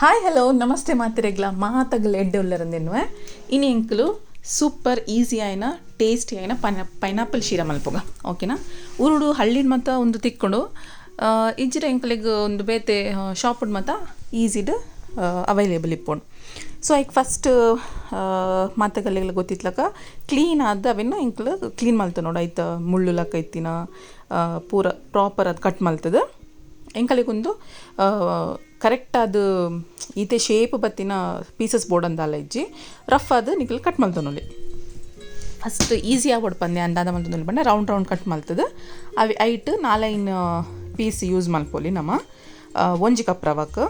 Hi hello ನಮಸ್ತೆ ಮಾತಿರೆಗ್ಲ ಮಾತಗಲ್ ಎಡ್ಡೆ ಉಳ್ಳರಂದೆನ್ನುವೆ ಇನಿ ಎಂಕುಲು ಸೂಪರ್ ಈಸಿ ಆಯ್ನ ಟೇಸ್ಟಿ ಆಯ್ನ ಪೈನಾಪಲ್ ಶೀರ ಮಲ್ಪೊಗ ಓಕೆನಾ ಉರುಡು ಹಳ್ಳಿನ ಮತ್ತ ಒಂದು ತಿಕ್ಕೊಂಡು ಇಜ್ಜಿರ ಎಂಕಲಿಗೆ ಒಂದು ಬೇತೆ ಶಾಪುಡ್ ಮತ್ತ ಈಸಿಡ್ ಅವೈಲೇಬಲ್ ಇಪ್ಪುಂಡು ಸೊ ಐಕ್ ಫಸ್ಟ್ ಮಾತಗಲ್ಲೆಲ್ಲ ಗೊತ್ತಿತ್ಲಕ ಕ್ಲೀನ್ ಆದ ಅವೆನ್ನ ಎಂಕಲು ಕ್ಲೀನ್ ಮಲ್ತ ನೋಡು ಐತ ಮುಳ್ಳು ಲಕ್ಕ ಇತ್ತಿನ ಪೂರ ಪ್ರಾಪರ್ ಅದು ಕಟ್ ಮಲ್ತದ ಎಂಕಲಿಗೊಂದು ಕರೆಕ್ಟ್ ಅದು ಈತೆ ಶೇಪ್ ಬತ್ತಿನ ಪೀಸಸ್ ಬೋರ್ಡ್ ಅಂದಲ್ಲ ಇಜ್ಜಿ ರಫ್ ಅದು ನಿಖಲ್ ಕಟ್ ಮಲ್ತನೊಲಿ ಫಸ್ಟ್ ಈಸಿ ಆಗ್ಬಿಡ್ ಪಂದೆ ಅಂದಾದ ಮಲ್ತನೊಲಿ ಬಂದ ರೌಂಡ್ ಕಟ್ ಮಲ್ತದ ಅವು ಐಟ್ 4 ಪೀಸ್ ಯೂಸ್ ಮಲ್ಪೊಲಿ ನಮ್ಮ ಒಂಜಿ ಕಪ್ ರವಕ್ಕೆ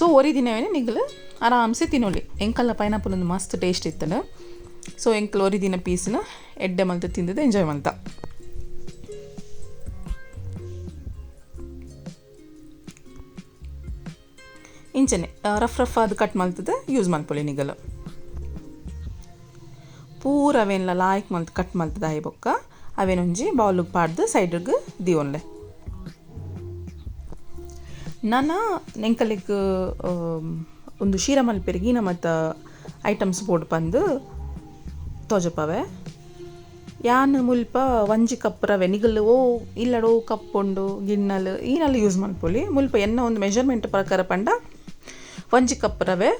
ಸೊ ಒರಿ ದಿನವೇನೆ ನಿಗಲು ಆರಾಮ್ಸೆ ತಿನ್ನೋಲಿ ಎಂಕಲ್ಲ ಪೈನಾಪಲ್ ಒಂದು ಮಸ್ತ್ ಟೇಸ್ಟ್ ಇತ್ತನ ಸೊ ಎಂಕಲ್ ಒರಿ ದಿನ ಪೀಸ್ನ ಎಡ್ಡೆ ಮಲ್ತ ತಿಂದದ್ದು ಎಂಜಾಯ್ ಮಲ್ತ ಇಂಚನೆ ರಫ್ ಅದು ಕಟ್ ಮಲ್ತದೆ ಯೂಸ್ ಮಲ್ಪೊಲಿ ನಿಗಲು ಪೂರ ಅವೇನ್ಲ ಲಾಯ್ಕ್ ಮಲ್ತು ಕಟ್ ಮಲ್ತದ ಆಯ್ ಬೊಕ್ಕ ಅವೇನೊಂಜಿ ಬೌಲಿಗೆ ಪಾಡ್ದು ಸೈಡ್ಗೆ ದಿಯೋನ್ಲೆ ನಾನು ನೆಂಕಲಿಗೆ ಒಂದು ಶೀರ ಮಲ್ಪೆರಿಗೆ ಈನ ಮತ್ತು ಐಟಮ್ಸ್ ಬೋರ್ಡ್ ಬಂದು ತೋಜಪವೆ ಯಾನು ಮುಲ್ಪ ಒಂಜಿ ಕಪ್ ರವೆ ನಿಗಲು ಇಲ್ಲಡೋ ಕಪ್ ಉಂಡು ಗಿಣ್ಣಲು ಈನೆಲ್ಲ ಯೂಸ್ ಮಲ್ಪೊಲಿ ಮುಲ್ಪ ಎನ್ನ ಒಂದು ಮೆಜರ್ಮೆಂಟ್ ಪ್ರಕಾರ ಪಂಡ ಒಂಜಿ ಕಪ್ ರವೆ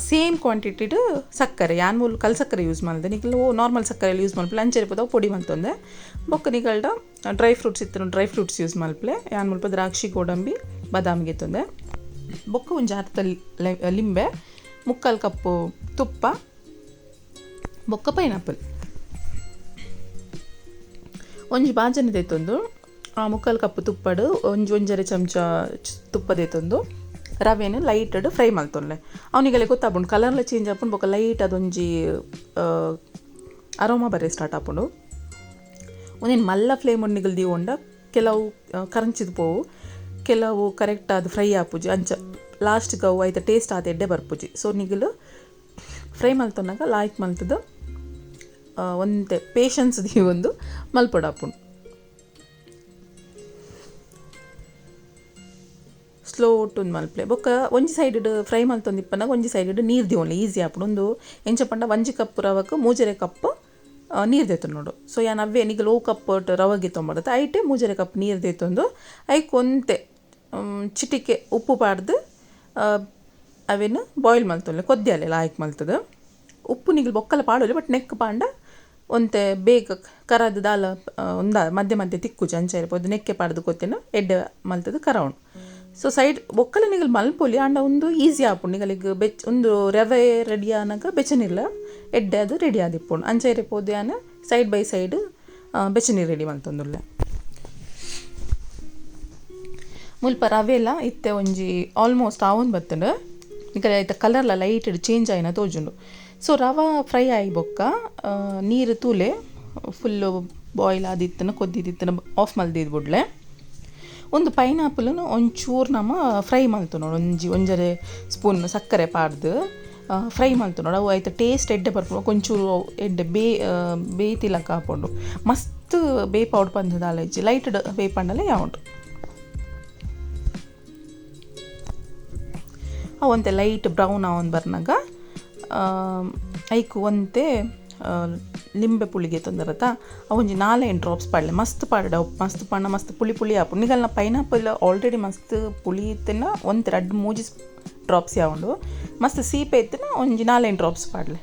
ಸೇಮ್ ಕ್ವಾಂಟಿಟಿಡು ಸಕ್ಕರೆ ಯಾನ್ ಮೂಲ ಕಲ್ ಸಕ್ಕರೆ ಯೂಸ್ ಮಾಡಿದೆ ನಿಗಲು ನಾರ್ಮಲ್ ಸಕ್ಕರೆ ಯೂಸ್ ಮಲ್ಪಲೆ ಅಂಚೆರಿಪದ ಪೊಡಿ ಮಲ್ತೊಂದೆ ಬೊಕ್ಕ ನಿಗಲ್ಡ ಡ್ರೈ ಫ್ರೂಟ್ಸ್ ಇತ್ತು ಡ್ರೈ ಫ್ರೂಟ್ಸ್ ಯೂಸ್ ಮಲ್ಪಲೆ ಯಾನ್ ಮುಲ್ಪ ದ್ರಾಕ್ಷಿ ಗೋಡಂಬಿ ಬಾದಾಮ್ ಗೆತ್ತೊಂದೆ ಬೊಕ್ಕ ಒಂಜಿ ಅರ್ಧ ಲಿಂಬೆ 3/4 ಕಪ್ಪು ತುಪ್ಪ ಬೊಕ್ಕ ಪೈನಾಪಲ್ ಒಂಜಿ ಬಾಜನೆ ದೇತೊಂದು 3/4 ಕಪ್ಪು ತುಪ್ಪಡು ಒಂಜರೆ ಚಮಚ ತುಪ್ಪ ದೇತೊಂದು ರವೆನ ಲೈಟಡ್ ಫ್ರೈ ಮಲ್ತೊನ್ಲೆ ಅವನಿಗೆಲ್ಲ ಗೊತ್ತಾಗ್ಬಿಡು ಕಲರ್ಲ ಚೇಂಜ್ ಆಪುಂಡು ಬೊಕ್ಕ ಲೈಟ್ ಅದೊಂಜಿ ಅರೋಮಾ ಬರೇ ಸ್ಟಾರ್ಟ್ ಆಪುಂಡು ಒಂದೇನು ಮಲ್ಲ ಫ್ಲೇಮ್ ನಿಗಲ್ ದಿಗೊಂಡ ಕೆಲವು ಕರಂಚಿದ ಪೋವು ಕೆಲವು ಕರೆಕ್ಟ್ ಅದು ಫ್ರೈ ಆಪುಜಿ ಅಂಚ ಲಾಸ್ಟ್ಗೆ ಅವು ಆಯ್ತು ಟೇಸ್ಟ್ ಆದ ಎಡ್ಡೆ ಬರ್ಪುಜಿ ಸೊ ನಿಗಲು ಫ್ರೈ ಮಲ್ತೊನ್ನಾಗ ಲಾಯ್ಕ್ ಮಲ್ತದ ಒಂದೇ ಪೇಷನ್ಸ್ ಒಂದು ಮಲ್ಪೊಡಾಪುಂಡು ಸ್ಲೋ ಟುನ್ ಮಲ್ಪಲೆ ಬೊಕ್ಕ ಒಂಜಿ ಸೈಡ್ ಫ್ರೈ ಮಲ್ತೊಂದಿಪ್ಪನಾಗ ಒಂಜಿ ಸೈಡ್ ನೀರು ದಿವೊಂಡ್ಲೆ ಈಸಿ ಆಪುಂಡು ಒಂದು ಎಂಚ ಪಂಡ ಒಂಜಿ ಕಪ್ ರವಕ್ಕೆ 3 ಕಪ್ ನೀರು ದೇತು ನೋಡು ಸೊ ಯಾನ್ ಅವೇ ನಿಗಲು 1 ಕಪ್ ರವಗೆ ತೊಂಬಡುತ್ತೆ ಐಟೆ 3 ಕಪ್ ನೀರು ದೇತೊಂದು ಐಕ್ ಒಂತೆ ಚಿಟಿಕೆ ಉಪ್ಪು ಪಾಡ್ದು ಅವೇನು ಬಾಯ್ಲ್ ಮಲ್ತೊಲ್ಲೆ ಕೊದ್ದಿಯಲೆ ಲಾಯ್ಕ್ ಮಲ್ತದ ಉಪ್ಪು ನಿಗಲು ಬೊಕ್ಕಲ ಪಾಡೋಲಿ ಬಟ್ ನೆಕ್ ಪಾಂಡ ಒಂತೆ ಬೇಗ ಕರದು ದಾಲ ಮಧ್ಯೆ ತಿಕ್ಕುಜಿ ಅಂಚ ಇರ್ಬೋದು ನೆಕ್ಕೆ ಪಾಡ್ದು ಕೊತ್ತೇನು ಎಡ್ಡೆ ಮಲ್ತದ ಕರವಣು ಸೊ ಸೈಡ್ ಬೊಕ್ಕಲ ನಿಗಲು ಮಲ್ಪೊಲಿ ಆಂಡ ಒಂದು ಈಸಿ ಆಪುಂಡು ನಿಗಲಿಗೆ ಒಂದು ರವೆ ರೆಡಿ ಆನಾಗ ಬೆಚ್ಚನಿಲ್ಲ ಎಡ್ಡೆ ಅದು ರೆಡಿ ಆದಿಪ್ಪುಂಡು ಅಂಚ ಇರ್ಬೋದು ಯಾನ ಸೈಡ್ ಬೈ ಸೈಡ್ ಬೆಚ್ಚನೀರು ರೆಡಿ ಮಲ್ತೊಂದುಲ್ಲೆ ಮುಲ್ಪ ರವೆ ಎಲ್ಲ ಇತ್ತೆ ಒಂಜಿ ಆಲ್ಮೋಸ್ಟ್ ಆವೊಂದು ಬತ್ತಂಡು ಈಗ ಆಯ್ತು ಕಲರ್ಲ ಲೈಟ್ ಚೇಂಜ್ ಆಯ್ನ ತೋಜುಂಡು ಸೊ ರವೆ ಫ್ರೈ ಆಗಿ ಬೊಕ್ಕ ನೀರು ತೂಲೆ ಫುಲ್ಲು ಬಾಯ್ಲ್ ಆದಿತ್ತನ ಕೊದ್ದಿದ್ದಿತ್ತನ ಆಫ್ ಮಲ್ದಿದ್ದು ಬಿಡ್ಲೆ ಒಂದು ಪೈನಾಪಲನ್ನು ಒಂಚೂರು ನಮ್ಮ ಫ್ರೈ ಮಲ್ತು ನೋಡು ಒಂಜರೆ ಸ್ಪೂನ್ ಸಕ್ಕರೆ ಪಾಡ್ದು ಫ್ರೈ ಮಲ್ತು ನೋಡು ಅವು ಆಯ್ತು ಟೇಸ್ಟ್ ಎಡ್ಡೆ ಬರ್ಪುಂಡು ಒಂಚೂರು ಎಡ್ಡೆ ಬೇಯ್ತಿಲಕ್ಕ ಹಾಕೊಂಡು ಮಸ್ತ್ ಬೇಯ್ಪೌಡ್ ಪಂದದ ಅಲೈಜಿ ಲೈಟ್ ಬೇಯ್ಪಂಡಲೆ ಯಾವುದು ಅವಂತೆ ಲೈಟ್ ಬ್ರೌನ್ ಅವನ್ ಬರ್ನಾಗ ಐಕು ಒಂತೆ ಲಿಂಬೆ ಪುಳಿಗೆ ತೊಂದರತ್ತ ಅವೊಂಜಿ 4 ಡ್ರಾಪ್ಸ್ ಪಾಡ್ಲೆ ಮಸ್ತ್ ಪಾಡ ಮಸ್ತ್ ಪಣ್ಣ ಮಸ್ತ್ ಪುಳಿ ಆಪು ನಿಗಲ್ನ ಪೈನಾಪಲ್ ಆಲ್ರೆಡಿ ಮಸ್ತ್ ಪುಳಿ ಇತ್ತಿನ ಒಂತೆ 2-3 ಡ್ರಾಪ್ಸ್ ಯಾವುದು ಮಸ್ತ್ ಸೀಪೆ ಇತ್ತಿನ ಒಂಜಿ 4 ಡ್ರಾಪ್ಸ್ ಪಾಡ್ಲೆ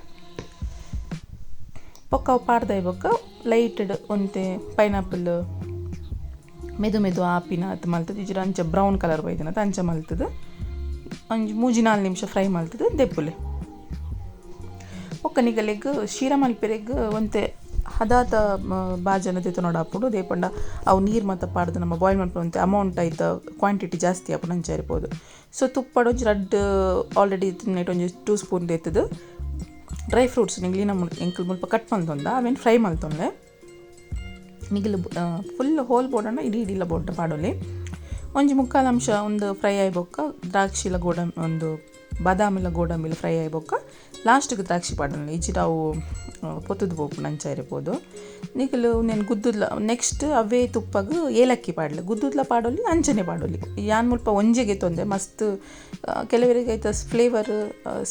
ಪೊಕ್ಕ ಅವು ಪಾಡ್ದ ಬೊಕ್ಕ ಲೈಟೆಡ್ ಒಂತೆ ಪೈನಾಪಲ್ ಮೆದು ಆಪಿನ ಅತ್ ಮಲ್ತದ ಇಜ್ರ ಅಂಚ ಬ್ರೌನ್ ಕಲರ್ ಬೈದಿನ ಅಂಚ ಮಲ್ತದ ಒಂಜಿ 3-4 ನಿಮಿಷ ಫ್ರೈ ಮಲ್ತದ ದೆಪ್ಪುಲೆ ಒಕ್ಕ ನಿಗಲಿಗೆ ಶೀರ ಮಲ್ಪೆರೆಗೆ ಒಂತೆ ಹದಾತ ಬಾಜನ ದೇತು ನೋಡಾಪುಡು ದೇಪಂಡ ಅವು ನೀರು ಮತ್ತು ಪಾಡ್ದು ನಮ್ಮ ಬಾಯ್ಲ್ ಮಲ್ಪೊಂತೆ ಅಮೌಂಟ್ ಆಯ್ತು ಕ್ವಾಂಟಿಟಿ ಜಾಸ್ತಿ ಆಪುಡು ಅಂಚ ಇರ್ಬೋದು ಸೊ ತುಪ್ಪಡು ಒಂಜಿ ಆಲ್ರೆಡಿ ತಿನ್ನೈಟ್ ಒಂಜಿ 2 ಸ್ಪೂನ್ ದೇತದು ಡ್ರೈ ಫ್ರೂಟ್ಸ್ ನಿಗಲಿನ ಎಂಕಲ್ ಮುಲ್ಪ ಕಟ್ ಮಲ್ತೊಂದ ಅವೇನು ಫ್ರೈ ಮಲ್ತೊಂದೆ ನಿಗಲು ಫುಲ್ ಹೋಲ್ ಬೋರ್ಡನ್ನು ಇಡಿಲ್ಲ ಬೋರ್ಡ್ ಪಾಡೋಲಿ ಒಂಜಿ 3/4 ಅಂಶ ಒಂದು ಫ್ರೈ ಆಯ್ಬೊಕ್ಕ ದ್ರಾಕ್ಷಿಲ ಗೋಡಂಬಿ ಒಂದು ಬಾದಾಮಿಲ್ಲ ಗೋಡಂಬಿಲ್ಲ ಫ್ರೈ ಆಯ್ಬೊಕ್ಕ ಲಾಸ್ಟ್ಗೆ ದ್ರಾಕ್ಷಿ ಪಾಡೋಣ ಇಜ್ಜಿ ನಾವು ಪೊತ್ತುದು ಬೋಪು ನಂಚ ಇರ್ಬೋದು ನಿಖಲು నేను ಗುದ್ದುದ್ಲ ನೆಕ್ಸ್ಟ್ ಅವೇ ತುಪ್ಪಗ ಏಲಕ್ಕಿ ಪಾಡಲಿ ಗುದ್ದುದ್ಲ ಪಾಡೋಲಿ ಅಂಚನೆ ಪಾಡೋಲಿ ಯಾನ್ ಮುಲ್ಪ ಒಂಜೆಗೆ ತೊಂದೆ ಮಸ್ತ್ ಕೆಲವರಿಗೆ ಐತ ಫ್ಲೇವರ್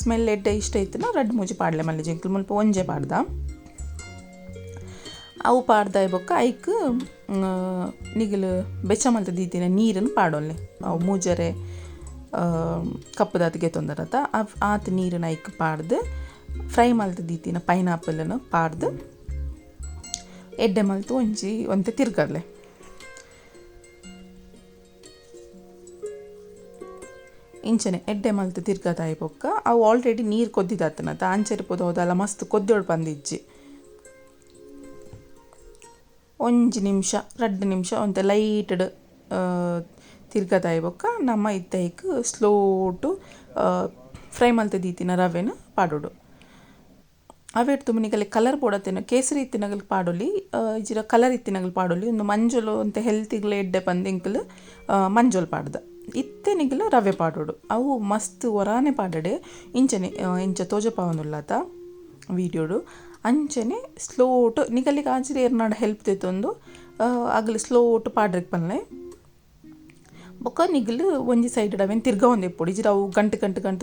ಸ್ಮೆಲ್ ಎಡ್ಡೆ ಇಷ್ಟ ಐತನ ರಡ್ಡು ಮೂಜಿ ಪಾಡಲೆ ಮಲ್ಲಿ ಜಿಂಕಲ್ ಮುಲ್ಪ ಒಂಜೆ ಪಾಡ್ದ ಅವು ಪಾಡ್ದ ಬೊಕ್ಕ ಐಕ್ ನಿಗಲು ಬೆಚ್ಚ ಮಲ್ತ ದೀತಿನ ನೀರನ್ನು ಪಾಡೋಲ್ಲಿ ಅವು ಮೂಜರೆ ಕಪ್ಪದಾತಿಗೆ ತೊಂದರತ ಆತ ನೀರನ್ನು ಐಕ್ ಪಾಡ್ದು ಫ್ರೈ ಮಲ್ತ ದೀತಿನ ಪೈನಾಪಲನ್ನು ಪಾಡ್ದು ಎಡ್ಡೆ ಮಲ್ತು ಒಂತೆ ತಿರ್ಗರ್ಲೆ ಇಂಚನೆ ಎಡ್ಡೆ ಮಲ್ತು ತಿರ್ಗದಾಯಿ ಬೊಕ್ಕ ಅವು ಆಲ್ರೆಡಿ ನೀರು ಕೊದ್ದಿದಾತನತ ಅಂಚೆರ್ಬೋದು ಹೌದಲ್ಲ ಮಸ್ತ್ ಕೊದ್ದೊಳು ಬಂದಿಜ್ಜಿ 1 ನಿಮಿಷ 2 ನಿಮಿಷ ಒಂತೆ ಲೈಟಡ್ ತಿರ್ಗದಾಯಿ ಬೊಕ್ಕ ನಮ್ಮ ಇತ್ತೈಕ್ ಸ್ಲೋ ಟು ಫ್ರೈ ಮಲ್ತ ದೀತಿನ ರವೆನ ಪಾಡೋಡು ಅವೇಟ್ ತುಮನಿಗಲ್ಲಿ ಕಲರ್ ಬೋಡತ್ತೇನೆ ಕೇಸರಿ ಇತ್ತಿನಗಲ್ ಪಾಡೋಲಿ ಇಜಿರ ಕಲರ್ ಇತ್ತಿನಗಲ್ ಪಾಡೋಲಿ ಒಂದು ಮಂಜೊಲು ಅಂತ ಹೆಲ್ತಿಗ್ಲ ಎಡ್ಡೆ ಬಂದಿಂಕಲ್ ಮಂಜೊಲ್ ಪಾಡ್ದ ಇತ್ತೆನಿಗಲ ರವೆ ಪಾಡೋಡು ಅವು ಮಸ್ತ್ ಒರಾನೆ ಪಾಡಡೆ ಇಂಚನೆ ಇಂಚ ತೋಜಪಾವನುಲ್ಲಾತ ವೀಡಿಯೋಡು ಅಂಚನೆ ಸ್ಲೋಟು ನಿಗಲಿಗೆ ಆಚರಿ ಏರ್ನಾಡು ಹೆಲ್ಪ್ ತೆತ್ತೊಂದು ಆಗಲಿ ಸ್ಲೋಟು ಪಾಡ್ರಕ್ಕೆ ಬನ್ನೆ ಬೊಕ್ಕ ನಿಗಲು ಒಂಜಿ ಸೈಡ್ ಅವೇನು ತಿರ್ಗ ಒಂದು ಎಪ್ಪೊಡು ಇಜಿರ ಅವು ಗಂಟು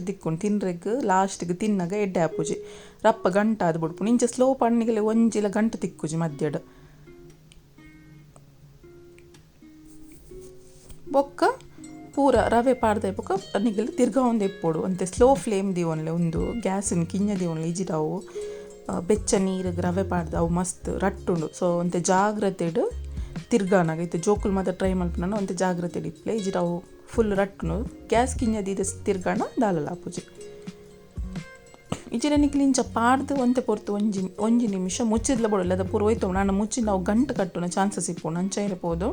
ತಿಕ್ಕೊಂಡು ತಿನ್ರೆಗ್ ಲಾಸ್ಟ್ಗೆ ತಿನ್ನಾಗ ಎಡ್ಡೆ ಹಾಪುಜಿ ರಪ್ಪ ಗಂಟು ಆದ್ ಬಿಡ್ಪುಣು ಇಂಚ ಸ್ಲೋ ಪಣ್ಣಿಗಲೆ ಒಂಜಿಲ ಗಂಟು ತಿಕ್ಕುಜಿ ಮಧ್ಯಡ್ ಬೊಕ್ಕ ಪೂರ ರವೆ ಪಾಡ್ದೆ ಬೊಕ್ಕ ನಿಗಲು ತಿರ್ಗ ಒಂದು ಎಪ್ಪೊಡು ಅಂತೆ ಸ್ಲೋ ಫ್ಲೇಮ್ ದಿವನ್ಲೆ ಒಂದು ಗ್ಯಾಸಿನ ಕಿಂಜ ದಿವನ್ಲೆ ಇಜಿರಾವು ಬೆಚ್ಚ ನೀರಿಗೆ ರವೆ ಪಾಡ್ದು ಅವು ಮಸ್ತ್ ರಟ್ಟುಂಡು ಸೊ ಒಂತೆ ಜಾಗ್ರತೆಡು ತಿರ್ಗಾನಾಗ ಇತ್ತು ಜೋಕುಲ್ ಮಾತ್ರ ಟ್ರೈ ಮಲ್ಪನ ಒಂತೆ ಜಾಗ್ರತೆಡು ಇಪ್ಪಲೆ ಇಜಿರ ಅವು ಫುಲ್ ರಟ್ಟುನು ಗ್ಯಾಸ್ ಕಿಂಜದಿದ ತಿರ್ಗಾಣ ದಾಲಲ್ಲ ಆಪುಜಿ ಇಜಿರ ನಿಕ್ಲಿ ಇಂಚ ಪಾಡ್ದು ಒಂತೆ ಪೊರ್ತು ಒಂಜಿ ನಿಮಿಷ ಮುಚ್ಚಿದ್ಲ ಬೋಡಲ್ಲ ಅದ ಪೂರ ಹೋಯ್ತು ನಾನು ಮುಚ್ಚಿ ನಾವು ಗಂಟು ಕಟ್ಟುನ ಚಾನ್ಸಸ್ ಇಪ್ಪು ಅಂಚ ಇರ್ಬೋದು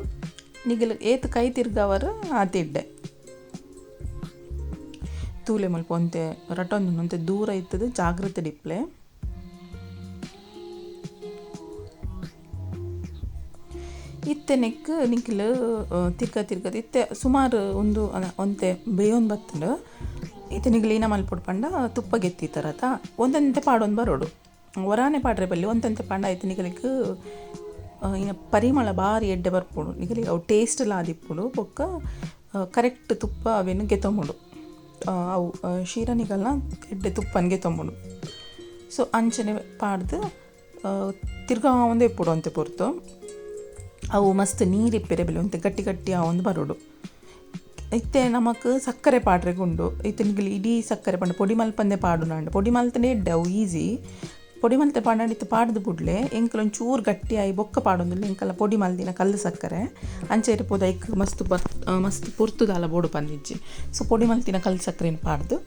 ನಿಗಲು ಏತು ಕೈ ತಿರ್ಗವರ ಆತಿಡ್ಡೆ ತೂಲೆ ಮಲ್ಪ ಒಂತೆ ರಟೊಂದು ಒಂತೆ ದೂರ ಇತ್ತದ ಜಾಗ್ರತೆ ಡಿಪ್ಲೆ ಇತ್ತೆ ನೆಕ್ ನಿಖಿಲು ತಿರ್ಗ ಇತ್ತೆ ಸುಮಾರು ಒಂದು ಒಂತೆ ಬೇಯೊಂದು ಬತ್ತಂಡು ಇತ್ತೆ ನಿಖಿಲು ಏನ ಮಲ್ಪೊಡು ಪಂಡ ತುಪ್ಪ ಗೆತ್ತಿತ್ತಾರತ ಒಂದಂತೆ ಪಾಡೊಂದು ಬರೋಡು ಒರಾನೆ ಪಾಡ್ರೆ ಬಲ್ಲಿ ಒಂದಂತೆ ಪಂಡ ಆಯ್ತು ನಿಖಲಿಗೆ ಇನ್ನು ಪರಿಮಳ ಭಾರಿ ಎಡ್ಡೆ ಬರ್ಪೋಡು ನಿಖಲಿಗೆ ಅವು ಟೇಸ್ಟ್ ಲಾದಿಪ್ಪುಡು ಬೊಕ್ಕ ಕರೆಕ್ಟ್ ತುಪ್ಪ ಅವೇನು ಗೆತ್ತೊಂಬುಡು ಅವು ಶೀರನಿಗಲ್ನ ಎಡ್ಡೆ ತುಪ್ಪನ ಗೆತ್ತೊಂಬುಡು ಸೊ ಅಂಚನೆ ಪಾಡ್ದು ತಿರ್ಗಾ ಒಂದೇ ಇಪ್ಪುಡು ಅಂತೆ ಪೊರ್ತು ಅವು ಮಸ್ತ್ ನೀರಿಪ್ಪೆರೆ ಬೆಲೆ ಒಂತೆ ಗಟ್ಟಿ ಒಂದು ಬರೋಡು ಇತ್ತೆ ನಮಕ್ ಸಕ್ಕರೆ ಪಾಡ್ರೆಗುಂಡು ಇತ್ತೆ ಇಡೀ ಸಕ್ಕರೆ ಪಂಡ ಪೊಡಿ ಮಲ್ಪಂದೆ ಪಾಡು ನಾಂಡು ಪೊಡಿ ಮಲ್ತನೇ ಎಡ್ಡೆ ಅವು ಈಸಿ ಪೊಡಿ ಮಲ್ತೆ ಪಾಡಿತ್ತು ಪಾಡ್ದು ಬಿಡ್ಲೆ ಎಂಕಲ್ ಒಂಚೂರು ಗಟ್ಟಿ ಆಗಿ ಬೊಕ್ಕ ಪಾಡೊಂದಿಲ್ಲ ಎಂಕಲ್ಲ ಪೊಡಿ ಮಲ್ದಿನ ಕಲ್ಲು ಸಕ್ಕರೆ ಅಂಚೆ ಇರ್ಬೋದು ಐಕ್ ಮಸ್ತ್ ಪುರ್ತುದಾಲ ಬೋಡು ಪಂದಿಜ್ಜಿ ಸೊ ಪೊಡಿ ಮಲ್ತಿನ ಕಲ್ಲು ಸಕ್ಕರೆನ ಪಾಡ್ದು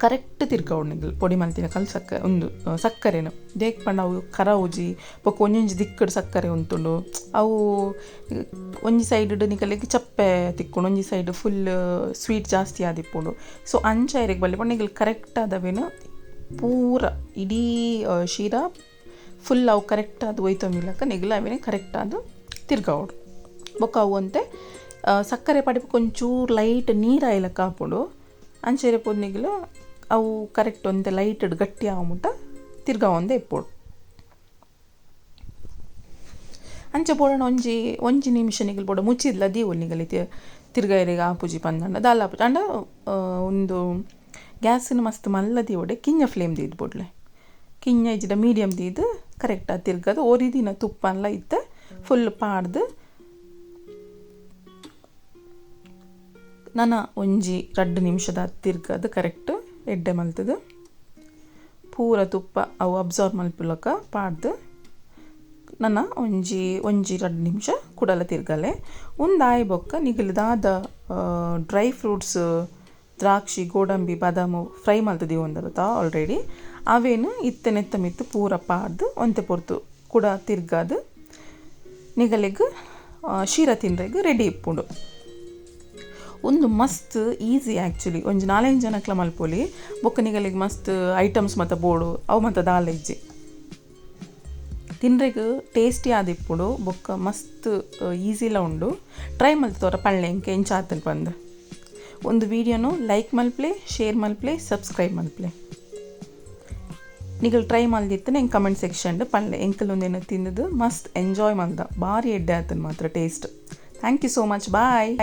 ಕರೆಕ್ಟ್ ತಿರ್ಗವಣಿಗಳು ಪೊಡಿ ಮಲ್ತಿನ ಕಲ್ಲು ಸಕ್ಕರೆ ಒಂದು ಸಕ್ಕರೆನು ದೇಕ್ ಪಂಡ ಅವು ಕರವುಜಿ ಬೊಕ್ಕ ಒಂಜೊಂಜಿ ದಿಕ್ಕಡು ಸಕ್ಕರೆ ಉಂಟುಂಡು ಅವು ಒಂಜಿ ಸೈಡ್ ನಿಕಲಿಗೆ ಚಪ್ಪೆ ತಿಕ್ಕೊಂಡು ಒಂಜಿ ಸೈಡ್ ಫುಲ್ ಸ್ವೀಟ್ ಜಾಸ್ತಿ ಆದಿಪ್ಪುಂಡು ಸೊ ಅಂಚ ಇರಿಗೆ ಬಲ್ಲಿ ಪಂಡಿಗಳು ಕರೆಕ್ಟ್ ಆದವೇನು ಪೂರ ಇಡೀ ಶೀರಾ ಫುಲ್ ಅವು ಕರೆಕ್ಟ್ ಅದು ಒಯ್ತೊಂಬಿಲ್ಲಕ ನಿಗಲ ಅವೇನೆ ಕರೆಕ್ಟ್ ಅದು ತಿರ್ಗವಡು ಬೊಕ್ಕ ಅವು ಅಂತೆ ಸಕ್ಕರೆ ಪಡಿಬೇಕು ಒಂಚೂರು ಲೈಟ್ ನೀರು ಆಯ್ಲಕ್ಕ ಹಾಪುಡು ಅಂಚೆ ಇರಪೋದು ನಿಗಲು ಅವು ಕರೆಕ್ಟ್ ಒಂತೆ ಲೈಟಡ್ ಗಟ್ಟಿ ಆಗುಮುಟ ತಿರ್ಗಾ ಒಂದೇ ಇಪ್ಪೋಡು ಅಂಚೆ ಬೋಡಣ ಒಂಜಿ ನಿಮಿಷ ನಿಗಲು ಬೋಡ ಮುಚ್ಚಿದ್ಲ ದೀವು ನಿಗಲಿ ತಿರ್ಗಾ ಇರಿಗೆ ಆಪುಜಿ ಪಂದಂಡ ದಾಲ್ ಆಪುಜಿ ಅಂಡ ಒಂದು ಗ್ಯಾಸಿನ ಮಸ್ತ್ ಮಲ್ಲ ದೀವಡೆ ಕಿಂಜ ಫ್ಲೇಮ್ ದೀದ್ ಬಿಡ್ಲೆ ಕಿಂಜ ಇಜ್ಜಿದ ಮೀಡಿಯಮ್ ದೀದು ಕರೆಕ್ಟಾಗಿ ತಿರ್ಗದು ಒರಿದಿನ ತುಪ್ಪ ಎಲ್ಲ ಇತ್ತು ಫುಲ್ ಪಾಡ್ದು ನಾನು ಒಂಜಿ 2 ನಿಮಿಷದ ತಿರ್ಗದು ಕರೆಕ್ಟ್ ಎಡ್ಡೆ ಮಲ್ತದು ಪೂರ ತುಪ್ಪ ಅವು ಅಬ್ಸಾರ್ವ್ ಮಲ್ಪುಲಕ ಪಾಡ್ದು ನನ್ನ ಒಂಜಿ 2 ನಿಮಿಷ ಕುಡಲ ತಿರ್ಗಲೆ ಆಯ್ ಬೊಕ್ಕ ನಿಗಲಿದಾದ ಡ್ರೈ ಫ್ರೂಟ್ಸ್ ದ್ರಾಕ್ಷಿ ಗೋಡಂಬಿ ಬಾದಾಮು ಫ್ರೈ ಮಲ್ತದಿ ಒಂದರತ ಆಲ್ರೆಡಿ ಅವೇನು ಇತ್ತೆನೆತ್ತ ಮಿತ್ತು ಪೂರ ಪಾಡ್ದು ಒಂತೆ ಪೊರ್ತು ಕೂಡ ತಿರ್ಗದು ನಿಗಲಿಗೆ ಶೀರ ತಿನ್ರೆಗ್ ರೆಡಿ ಇಪ್ಪುಂಡು ಒಂದು ಮಸ್ತ್ ಈಸಿ ಆ್ಯಕ್ಚುಲಿ ಒಂಜಿ 4-5 ಜನಕ್ಲ ಮಲ್ಪೊಲಿ ಬೊಕ್ಕನಿಗಲಿಗೆ ಮಸ್ತ್ ಐಟಮ್ಸ್ ಮತ್ತು ಬೋಡು ಅವು ಮತ್ತು ದಾಲ್ ಇಜ್ಜಿ ತಿನ್ರೆಗ್ ಟೇಸ್ಟಿ ಆದಿಪ್ಪುಡು ಬೊಕ್ಕ ಮಸ್ತ್ ಈಸಿಲ ಉಂಡು ಟ್ರೈ ಮಲ್ತೋರ ಪಳ್ಳೆ ಎಂಕೆ ಎಂಚಾತನ್ ಬಂದು ಒಂದು ವಿಡಿಯೋನು ಲೈಕ್ ಮಲ್ಪ್ಲೆ, ಶೇರ್ ಮಲ್ಪ್ಲೆ, ಸಬ್ಸ್ಕ್ರೈಬ್ ಮಲ್ಪ್ಲೆ. ನೀವು ಟ್ರೈ ಮಲ್ದಿತ್ತು ನಂಗೆ ಕಮೆಂಟ್ ಸೆಕ್ಷನ್ ಪನ್ಲೆ ಎಂಕಲ್ ಒಂದೇನು ತಿಂದದ್ದು ಮಸ್ತ್ ಎಂಜಾಯ್ ಮಲ್ದ ಭಾರಿ ಎಡ್ಡೆ ಆತನ ಮಾತ್ರ taste. Thank you so much. Bye.